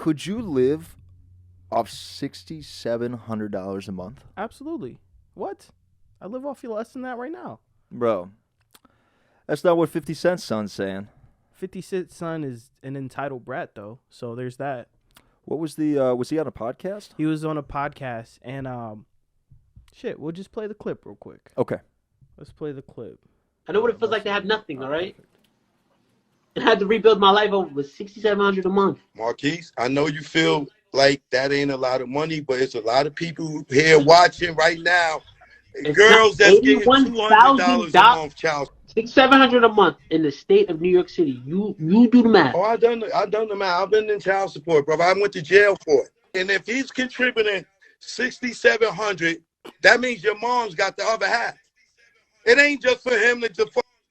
Could you live off $6,700 a month? Absolutely. What? I live off less than that right now. Bro, that's not what 50 Cent's son's saying. 50 Cent's son is an entitled brat, though. So there's that. What was the, was he on a podcast? He was on a podcast, and, we'll just play the clip real quick. Okay. Let's play the clip. I know what it feels like to have nothing, all right? And I had to rebuild my life over with $6,700 a month. Marquise, I know you feel like that ain't a lot of money, but it's a lot of people here watching right now. It's Girls that's getting $81,000 $200 a month child. $600-700 a month in the state of New York City. You do the math. Oh, I done the math. I've been in child support, bro. I went to jail for it. And if he's contributing $6,700, that means your mom's got the other half. It ain't just for him to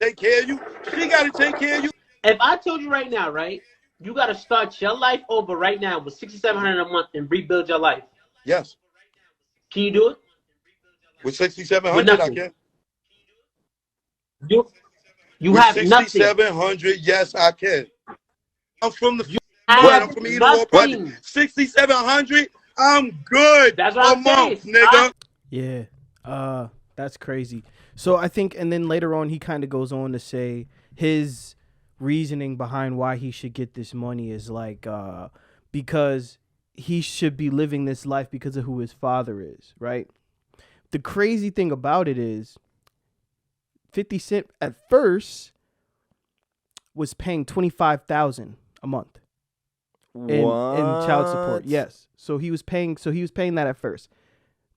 take care of you. She got to take care of you. If I told you right now, right, you got to start your life over right now with $6,700 a month and rebuild your life. Yes. Can you do it? With $6,700, I can. You have nothing. $6,700, yes, I can. I'm from the I'm from either budget. $6,700, I'm good. That's what I'm month, saying. nigga. Yeah. That's crazy. So I think, and then later on, he kind of goes on to say his reasoning behind why he should get this money is like, because he should be living this life because of who his father is, right? The crazy thing about it is 50 Cent at first was paying $25,000 a month in child support. Yes. So he was paying that at first.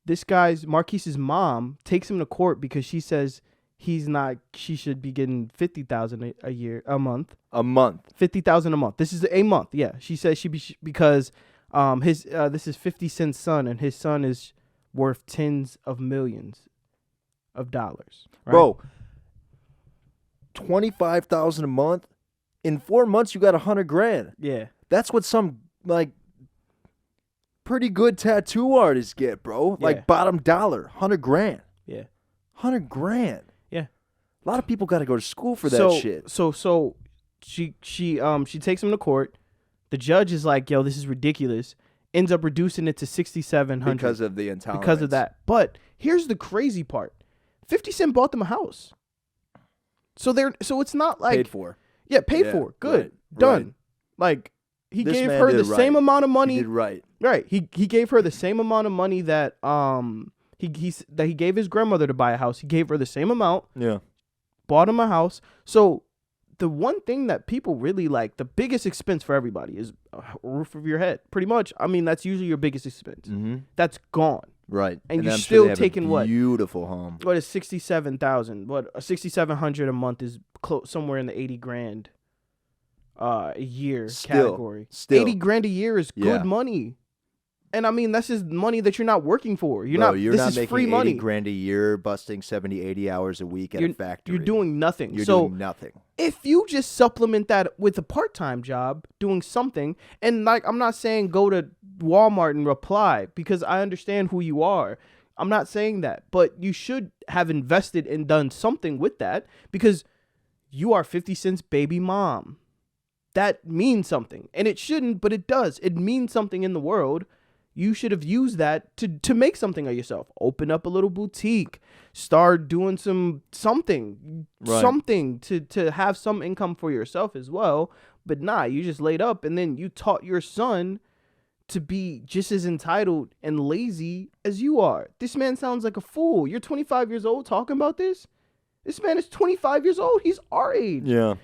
This guy's Marquise's mom takes him to court because she says she should be getting $50,000 a month. A month. $50,000 a month. This is a month. Yeah. She says because this is 50 Cent's son, and his son is worth tens of millions of dollars. Right? Bro, $25,000 a month. In 4 months, you got $100,000. Yeah. That's what some pretty good tattoo artists get, bro. Yeah. Like bottom dollar, $100,000. Yeah. $100,000. Yeah. A lot of people got to go to school for that shit. So she takes him to court. The judge is like, "Yo, this is ridiculous." Ends up reducing it to $6,700 because of the intolerance. Because of that. But here's the crazy part: 50 Cent bought them a house. So it's not like paid for. Yeah, paid for. Good. Right, Done. Right. Like he this gave her the same amount of money. He did right. Right. He gave her the same amount of money that he gave his grandmother to buy a house. He gave her the same amount. Yeah. Bought him a house. So the one thing that people really like, the biggest expense for everybody is a roof over your head. Pretty much. I mean, that's usually your biggest expense. Mm-hmm. That's gone. Right. And you're I'm still sure taking what? Beautiful home. What is $67,000? What $6,700 a month is somewhere in the $80,000 a year category. Still, $80,000 a year is good money. And I mean, that's just money that you're not working for. You're not making free money. $80,000 a year, busting 70, 80 hours a week at a factory. You're doing nothing. You're doing nothing. If you just supplement that with a part-time job, doing something, and like, I'm not saying go to Walmart and reply, because I understand who you are. I'm not saying that, but you should have invested and done something with that, because you are 50 Cent's baby mom. That means something, and it shouldn't, but it does. It means something in the world. You should have used that to make something of yourself. Open up a little boutique. Start doing something to have some income for yourself as well. But nah, you just laid up, and then you taught your son to be just as entitled and lazy as you are. This man sounds like a fool. You're 25 years old talking about this? This man is 25 years old. He's our age. Yeah.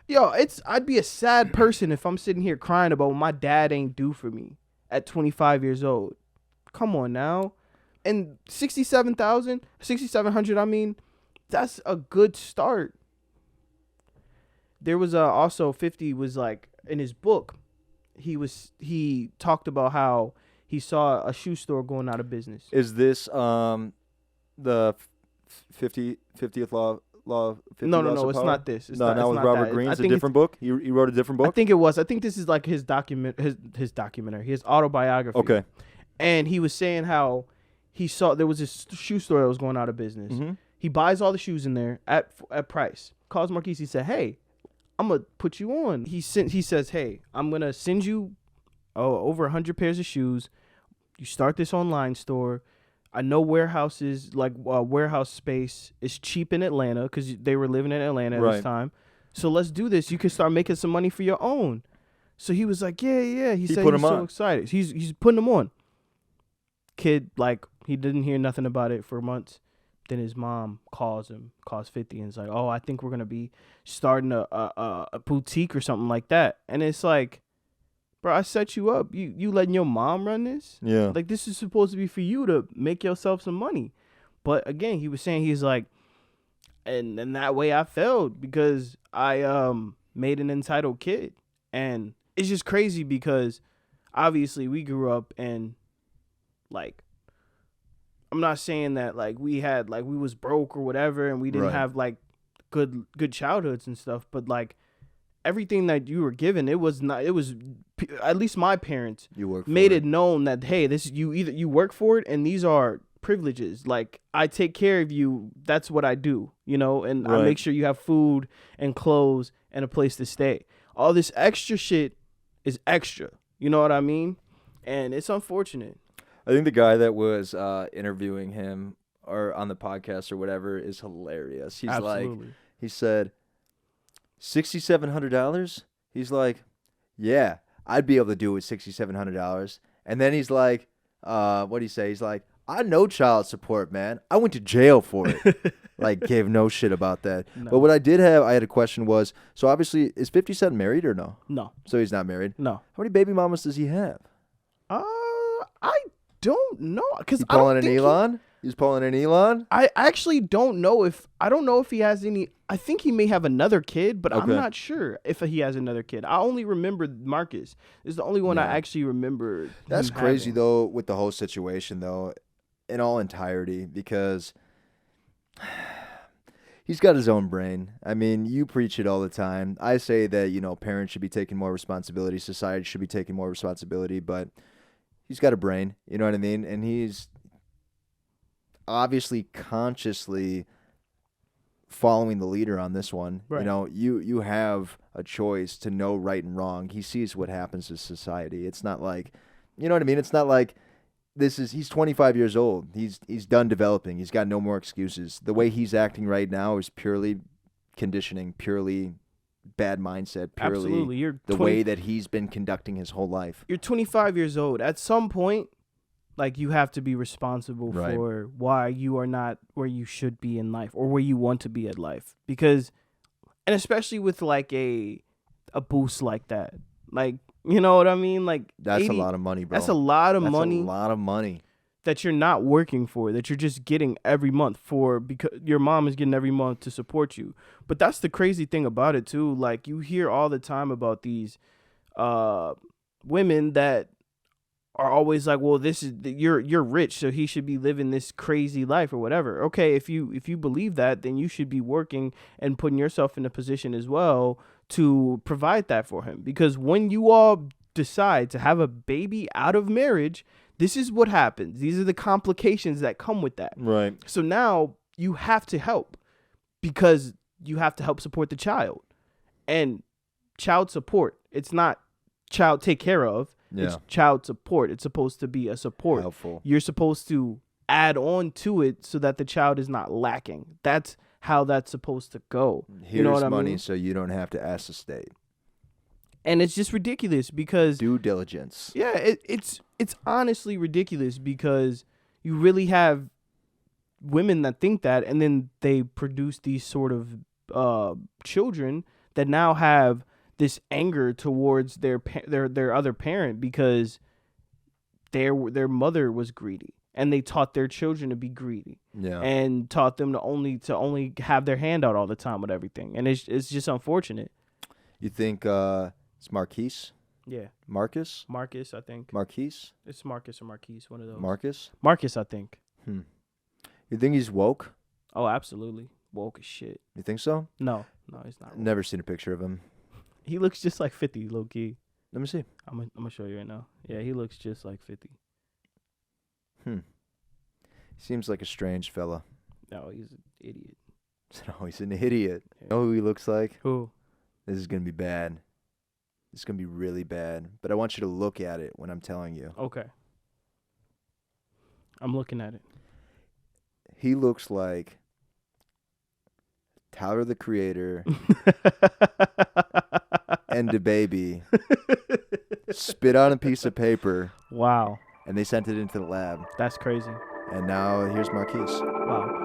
Yo, I'd be a sad person if I'm sitting here crying about what my dad ain't do for me at 25 years old. Come on now. And $6,700, I mean, that's a good start. There was also 50 was like, in his book, he talked about how he saw a shoe store going out of business. Is this the 50th law? No, it's not this. It's not with Robert Greene. It's a different book. He wrote a different book. I think it was. I think this is like his documentary, his autobiography. Okay. And he was saying how he saw there was this shoe store that was going out of business. Mm-hmm. He buys all the shoes in there at price. Calls Marquise. He said, "Hey, I'm gonna put you on." He says, "Hey, I'm gonna send you over 100 pairs of shoes. You start this online store. I know warehouses, like warehouse space is cheap in Atlanta because they were living in Atlanta at Right. this time. So let's do this. You can start making some money for your own. So he was like, yeah. He said put he's him so on. excited. He's putting them on. Kid, like, he didn't hear nothing about it for months. Then his mom calls 50, and is like, oh, I think we're going to be starting a boutique or something like that. And it's like, bro, I set you up. You letting your mom run this? Yeah. Like, this is supposed to be for you to make yourself some money. But again, he was saying, he's like, and that way I failed because I made an entitled kid. And it's just crazy because obviously we grew up and, like, I'm not saying that like we was broke or whatever and we didn't Right. have like good childhoods and stuff, but like everything that you were given, it was at least my parents You work. made for it known that, hey, this you work for it and these are privileges. Like, I take care of you. That's what I do, and I Right. make sure you have food and clothes and a place to stay. All this extra shit is extra. You know what I mean? And it's unfortunate. I think the guy that was interviewing him or on the podcast or whatever is hilarious. He's like, Absolutely. he said, $6,700. He's like, yeah, I'd be able to do it with $6,700. And then he's like, what do you say? He's like, I know child support, man. I went to jail for it. Like, gave no shit about that. No. But what I had a question was, so obviously, is 50 Cent married or no? No. So he's not married. No. How many baby mamas does he have? I don't know because He I don't pulling an think Elon? He's pulling an Elon? I actually don't know if he has any. I think he may have another kid, but I'm Okay. not sure if he has another kid. I only remember Marcus. It's the only one I Yeah. actually remember. That's him crazy having. though with the whole situation though, in all entirety, because he's got his own brain. I mean, you preach it all the time. I say that, parents should be taking more responsibility, society should be taking more responsibility, but he's got a brain, you know what I mean? And he's obviously consciously following the leader on this one. Right. You have a choice to know right and wrong. He sees what happens to society. It's not like, you know what I mean? It's not like he's 25 years old. He's done developing. He's got no more excuses. The way he's acting right now is purely conditioning, purely bad mindset, purely Absolutely. You're the way that he's been conducting his whole life. You're 25 years old. At some point, like, you have to be responsible Right. for why you are not where you should be in life or where you want to be at life. Because, and especially with like a boost like that, like, you know what I mean? Like, That's 80 a lot of money, bro. That's a lot of That's money a lot of money. that you're not working for, that you're just getting every month for, because your mom is getting every month to support you. But that's the crazy thing about it too. Like, you hear all the time about these women that are always like, well, this is you're rich, so he should be living this crazy life or whatever. Okay, if you believe that, then you should be working and putting yourself in a position as well to provide that for him. Because when you all decide to have a baby out of marriage, this is what happens. These are the complications that come with that. Right. So now you have to help, because you have to help support the child. And child support, it's not child take care of. Yeah. It's child support. It's supposed to be a support. Helpful. You're supposed to add on to it so that the child is not lacking. That's how that's supposed to go. Here's You know what I money mean? so you don't have to ask the state. And it's just ridiculous because Due diligence. yeah, it's honestly ridiculous because you really have women that think that, and then they produce these sort of children that now have this anger towards their other parent because their mother was greedy, and they taught their children to be greedy, Yeah. and taught them to only have their hand out all the time with everything, and it's just unfortunate. You think it's Marquise? Yeah, Marcus? Marcus, I think Marquise? it's Marcus or Marquise, one of those. Marcus? Marcus, I think. You think he's woke? Oh, absolutely. Woke as shit. You think so? No, he's not. Never seen a picture of him. He looks just like 50, low key. Let me see. I'm gonna show you right now. Yeah, he looks just like 50. Seems like a strange fella. No, he's an idiot. No, he's an idiot. You know who he looks like? Who? This is gonna be bad. It's gonna be really bad. But I want you to look at it when I'm telling you. Okay. I'm looking at it. He looks like Tyler the Creator and DaBaby spit on a piece of paper Wow. and they sent it into the lab. That's crazy. And now here's Marquise. Wow.